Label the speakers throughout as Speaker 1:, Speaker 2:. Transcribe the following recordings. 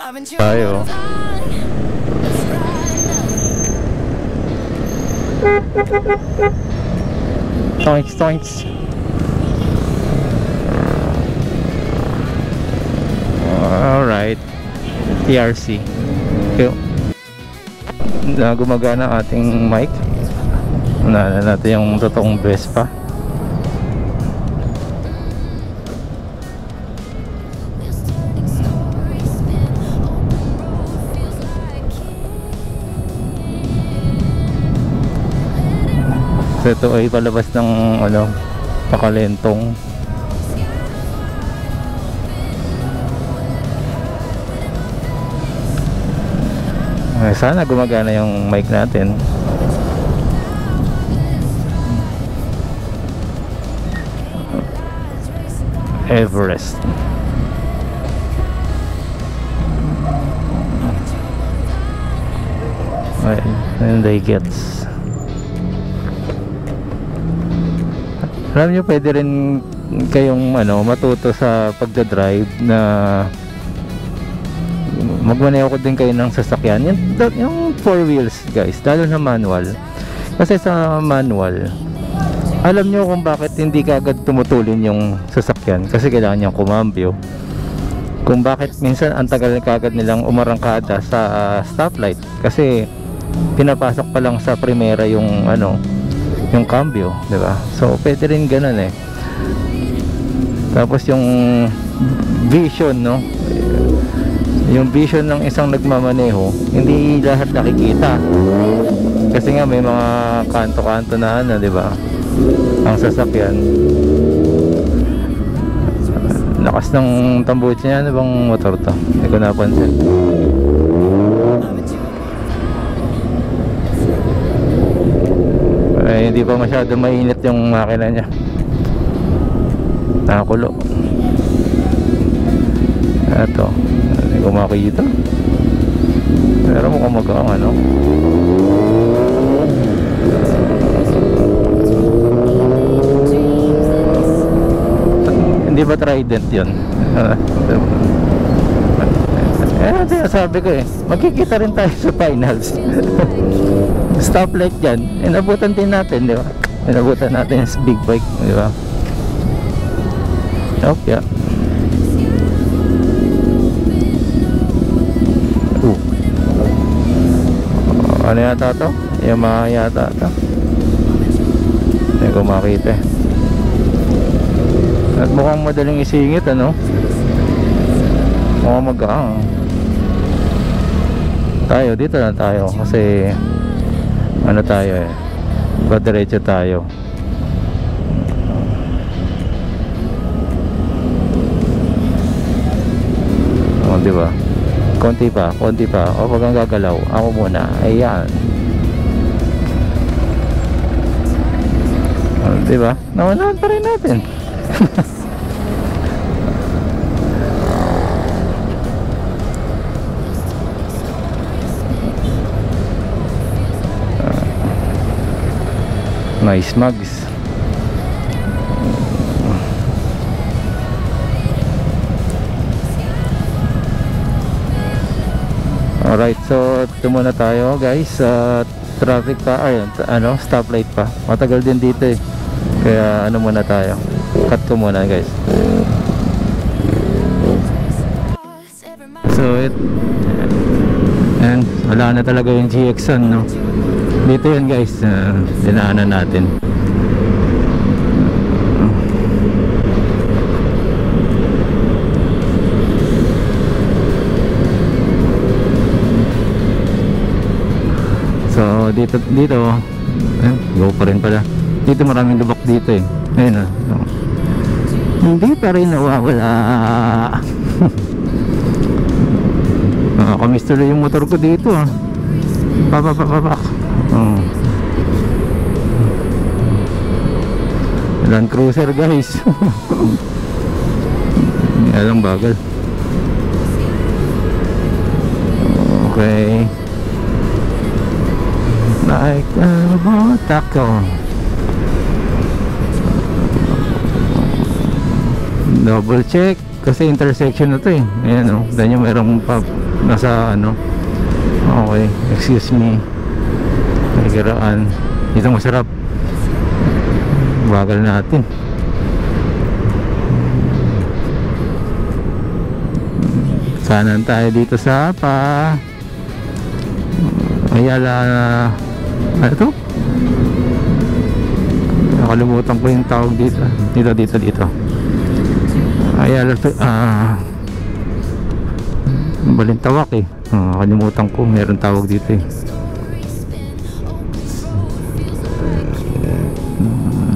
Speaker 1: Tayo. Toinks, toinks. Alright. TRC. Okay. Na gumagana ating mic. Unahan natin yung totoong Vespa. So ito ay palabas ng pakalentong. Sana gumagana yung mic natin. Everest. Well, and they gets. Alam nyo, pwede rin kayong matuto sa pagdadrive na magmaneho ko din kayo ng sasakyan. Yung 4 wheels guys, lalo na manual. Kasi sa manual, alam nyo kung bakit hindi kaagad tumutulin yung sasakyan. Kasi kailangan niyang kumambyo. Kung bakit minsan ang tagal kaagad nilang umarangkada sa stoplight. Kasi pinapasok pa lang sa primera yung yung cambio, di ba? So pwede rin ganun eh. Tapos yung vision, yung vision ng isang nagmamaneho, hindi lahat nakikita. Kasi nga may mga kanto-kanto na di ba? Ang sasakyan. Lakas ng tambuchi niya. Ano bang motor to? Hindi ko napansin. Ay, hindi pa masyado mainit yung makina niya. Nakakulo. Ito, hindi ko makikita. Pero mukhang magaang hindi ba Trident yun? Sabi ko magkikita rin tayo sa finals. Stoplight dyan, inabutan din natin, di ba? Inabutan natin yung big bike, di ba? Okay. Ano yata to? Yamaha yata to. Hindi ko makita. At mukhang madaling isingit, mukhang magaang. Tayo, dito na tayo. Kasi tayo diretso tayo. Diba? Konti pa. O pag ang gagalaw, ako muna. Ayan. Diba? Naunahan pa rin natin. Nice mugs. Alright, so ito muna tayo guys. Traffic pa, stoplight pa. Matagal din dito eh. Kaya muna tayo. Cut ko muna guys. So and wala na talaga yung GX1, dito yun guys. Dinaanan natin. So dito go pa rin pala. Dito maraming lubak dito eh. Ayun hindi pa rin nawawala. Nakakamiss tuloy yung motor ko dito papak. Land Cruiser guys. Alang bagal. Okay. Like a taco. Double check kasi intersection na to eh. Ayan dan yung merong nasa ano. Okay, excuse me. May garaan. Ito masarap. Bagal natin. Kanan tayo dito sa Ayala. Ano ito? Nakalimutan ko yung tawag dito. Dito. Ayala to. Balintawak eh. Nakalimutan ko. Meron tawag dito eh.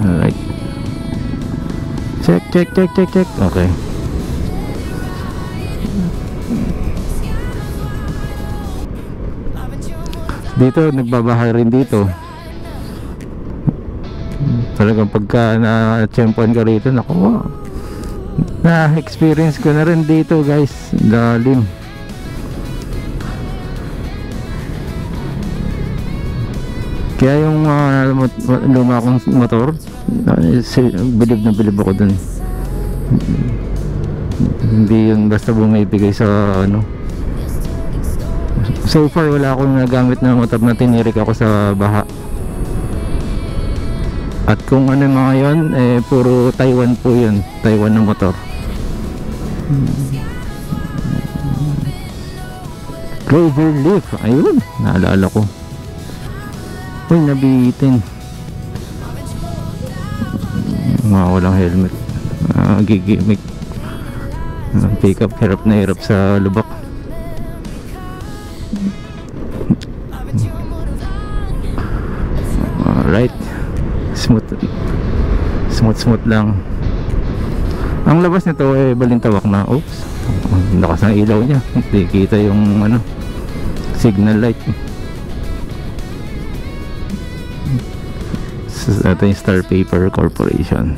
Speaker 1: Alright. Check. Okay. Dito nagbabahay rin dito. Talagang pagka na-champion ka rito, naku, na-experience ko na rin dito guys. Lalim. Kaya yung luma kong motor, bilib na bilib ako dun. Hindi yun basta bumibigay sa ano. So far wala akong nagamit na motor na tinirik ako sa baha. At kung ano mga yun, puro Taiwan po yun. Taiwan na motor. Cloverleaf. Ayun, naalala ko. Uy, nabitin. Walang helmet. Gigimik. Pick up, hirap na hirap sa lubak. Alright. Smooth lang. Ang labas nito ay balintawak na. Oops, lakas ng ilaw niya. Hindi kita yung ano, signal light. Ito yung Star Paper Corporation.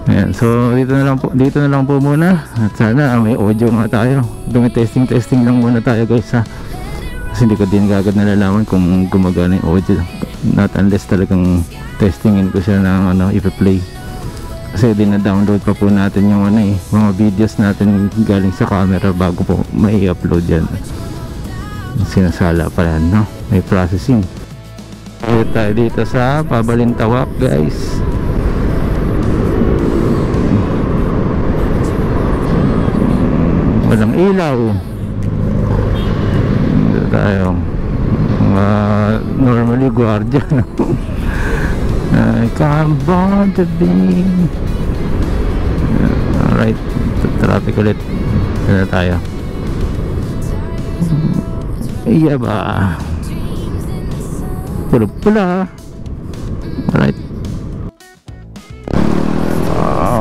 Speaker 1: Ayan, so dito na lang po muna. At sana may audio nga tayo. Testing lang muna tayo guys ha. Kasi hindi ko din agad nalalaman kung gumagana yung audio. Not unless talagang testingin ko siya ng ano, i-play. Kasi din-download pa po natin yung ano mga videos natin galing sa camera bago po may upload yan. Sinasala pa yan, no? May processing. Kaya tayo dito sa Pabalintawak guys. Walang ilaw. Dito tayo. Normally guardian. I can't bond to be. Alright, traffic ulit. Dito tayo. Iya ba? Pula. Alright.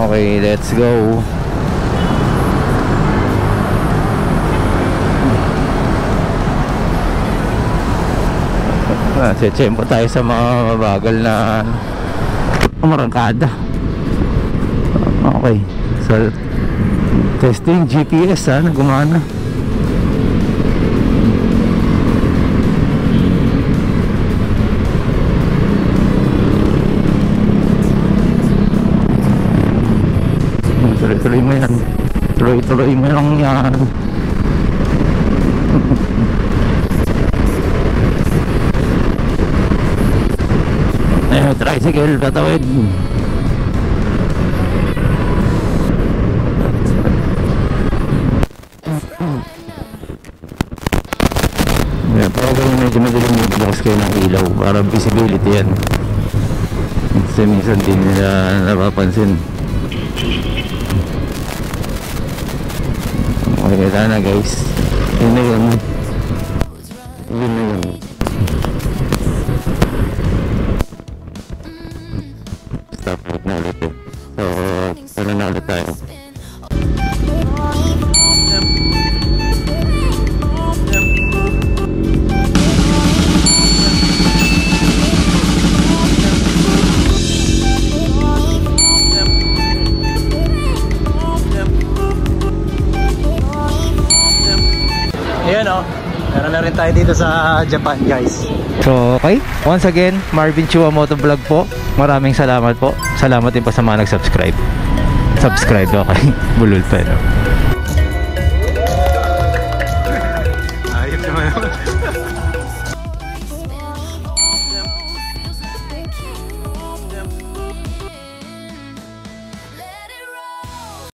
Speaker 1: Okay, let's go. Tsempo tayo sa mga mabagal na marangkada. Okay, so testing GPS gumana. Tuloy mo yan. Tuloy mo lang yan. Tricycle patawid. Yan, parang medyo madaling mag-blocks kayo ng ilaw para visibility yan. Kasi minsan din nila napapansin. Okay, sana guys. Yun na yun. Stop na ulit eh. So, sana na ulit tayo. Ayan o, meron na rin tayo dito sa Japan guys. So okay, once again Marvin Chua Motovlog po. Maraming salamat po salamat din po sa mga nag-subscribe. Subscribe okay. Bulol pa no.
Speaker 2: Ayos naman.